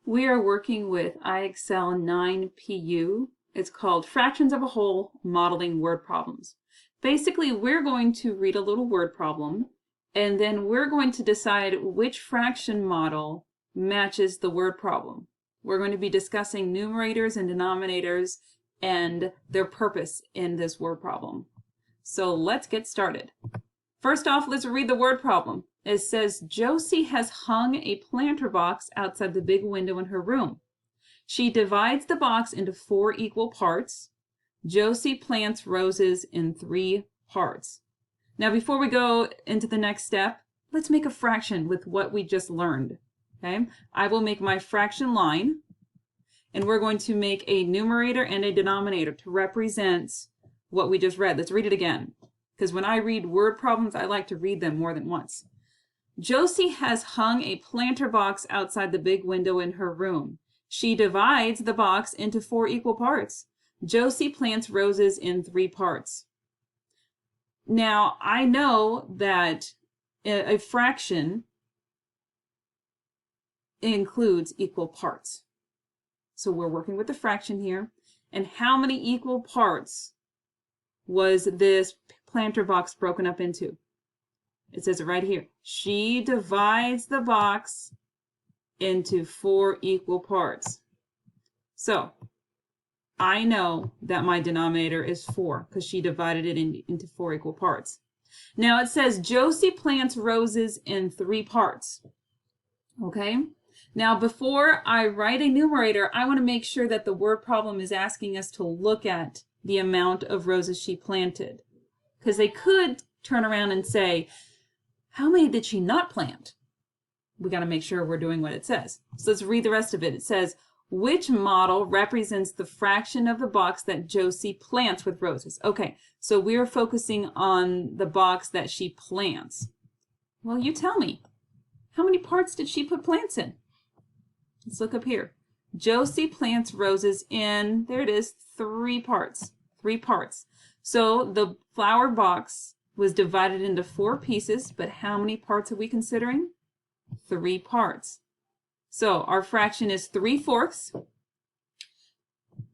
We are working with IXL 9PU. It's called Fractions of a Whole, Modeling Word Problems. Basically, we're going to read a little word problem, and then we're going to decide which fraction model matches the word problem. We're going to be discussing numerators and denominators and their purpose in this word problem. So let's get started. First off, let's read the word problem. It says, Josie has hung a planter box outside the big window in her room. She divides the box into 4 equal parts. Josie plants roses in 3 parts. Now, before we go into the next step, let's make a fraction with what we just learned. Okay? I will make my fraction line, and we're going to make a numerator and a denominator to represent what we just read. Let's read it again, because when I read word problems, I like to read them more than once. Josie has hung a planter box outside the big window in her room. She divides the box into 4 equal parts. Josie plants roses in 3 parts. Now, I know that a fraction includes equal parts. So we're working with the fraction here. And how many equal parts was this planter box broken up into? It says it right here. She divides the box into 4 equal parts. So I know that my denominator is 4 because she divided it into 4 equal parts. Now it says Josie plants roses in 3 parts. Okay? Now before I write a numerator, I want to make sure that the word problem is asking us to look at the amount of roses she planted. Because they could turn around and say, how many did she not plant? We got to make sure we're doing what it says. So let's read the rest of it. It says, which model represents the fraction of the box that Josie plants with roses? Okay, so we're focusing on the box that she plants. Well, you tell me. How many parts did she put plants in? Let's look up here. Josie plants roses in, there it is, 3 parts. 3 parts. So the flower box was divided into 4 pieces, but how many parts are we considering? 3 parts. So our fraction is 3/4.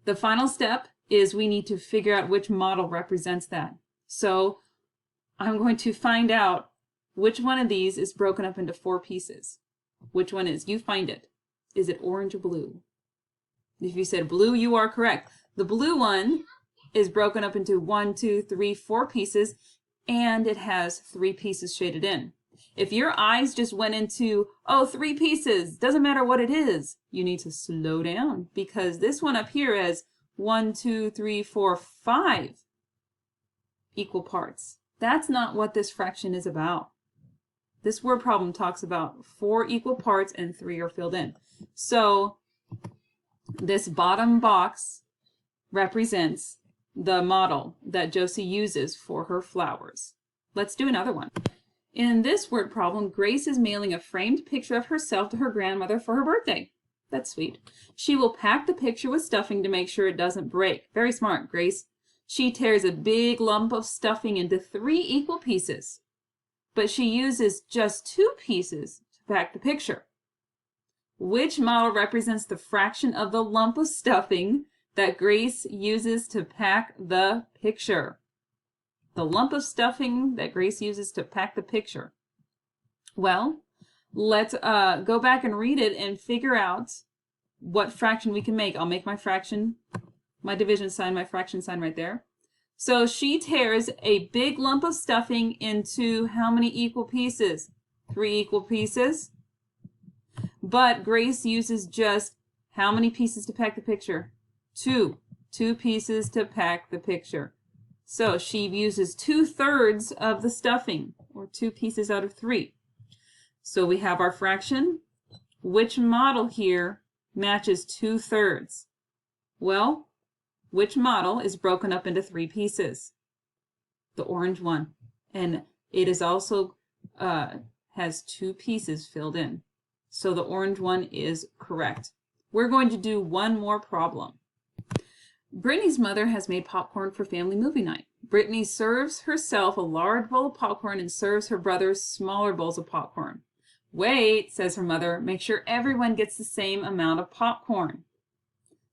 The final step is we need to figure out which model represents that. So I'm going to find out which one of these is broken up into 4 pieces. Which one is? You find it. Is it orange or blue? If you said blue, you are correct. The blue one is broken up into 1, 2, 3, 4 pieces, and it has 3 pieces shaded in. If your eyes just went into, oh, 3 pieces, doesn't matter what it is, you need to slow down, because this one up here has 1, 2, 3, 4, 5 equal parts. That's not what this fraction is about. This word problem talks about 4 equal parts and 3 are filled in. So this bottom box represents the model that Josie uses for her flowers. Let's do another one. In this word problem, Grace is mailing a framed picture of herself to her grandmother for her birthday. That's sweet. She will pack the picture with stuffing to make sure it doesn't break. Very smart, Grace. She tears a big lump of stuffing into 3 equal pieces, but she uses just 2 pieces to pack the picture. Which model represents the fraction of the lump of stuffing that Grace uses to pack the picture? The lump of stuffing that Grace uses to pack the picture. Well, let's go back and read it and figure out what fraction we can make. I'll make my fraction, my division sign, my fraction sign right there. So she tears a big lump of stuffing into how many equal pieces? 3 equal pieces. But Grace uses just how many pieces to pack the picture? 2. 2 pieces to pack the picture. So she uses 2/3 of the stuffing, or 2 pieces out of 3. So we have our fraction. Which model here matches 2/3? Well, which model is broken up into 3 pieces? The orange one. And it is also has 2 pieces filled in. So the orange one is correct. We're going to do one more problem. Brittany's mother has made popcorn for family movie night. Brittany serves herself a large bowl of popcorn and serves her brothers smaller bowls of popcorn. Wait, says her mother, make sure everyone gets the same amount of popcorn.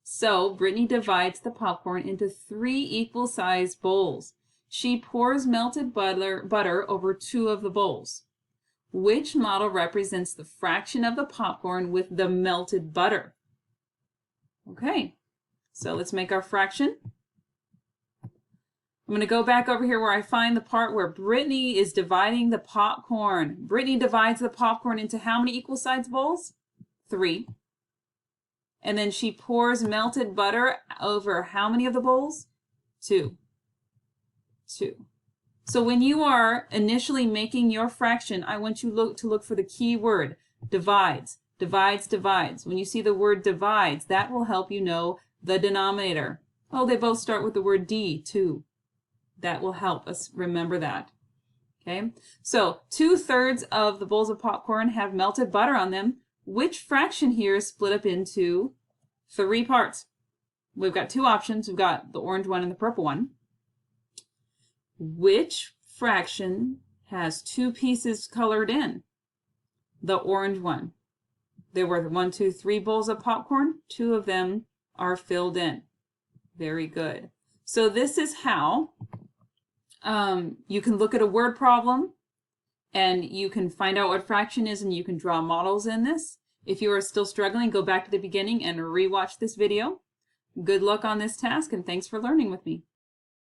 So Brittany divides the popcorn into 3 equal-sized bowls. She pours melted butter over 2 of the bowls. Which model represents the fraction of the popcorn with the melted butter? Okay, so let's make our fraction. I'm going to go back over here where I find the part where Brittany is dividing the popcorn. Brittany divides the popcorn into how many equal-sized bowls? 3. And then she pours melted butter over how many of the bowls? 2. 2. So when you are initially making your fraction, I want you to look for the key word, divides. Divides, divides. When you see the word divides, that will help you know the denominator. Oh, they both start with the word D, too. That will help us remember that. Okay, so 2/3 of the bowls of popcorn have melted butter on them. Which fraction here is split up into 3 parts? We've got 2 options. We've got the orange one and the purple one. Which fraction has 2 pieces colored in? The orange one. There were 1, 2, 3 bowls of popcorn. 2 of them are filled in. Very good. So this is how you can look at a word problem and you can find out what fraction is and you can draw models in this. If you are still struggling, go back to the beginning and rewatch this video. Good luck on this task and thanks for learning with me.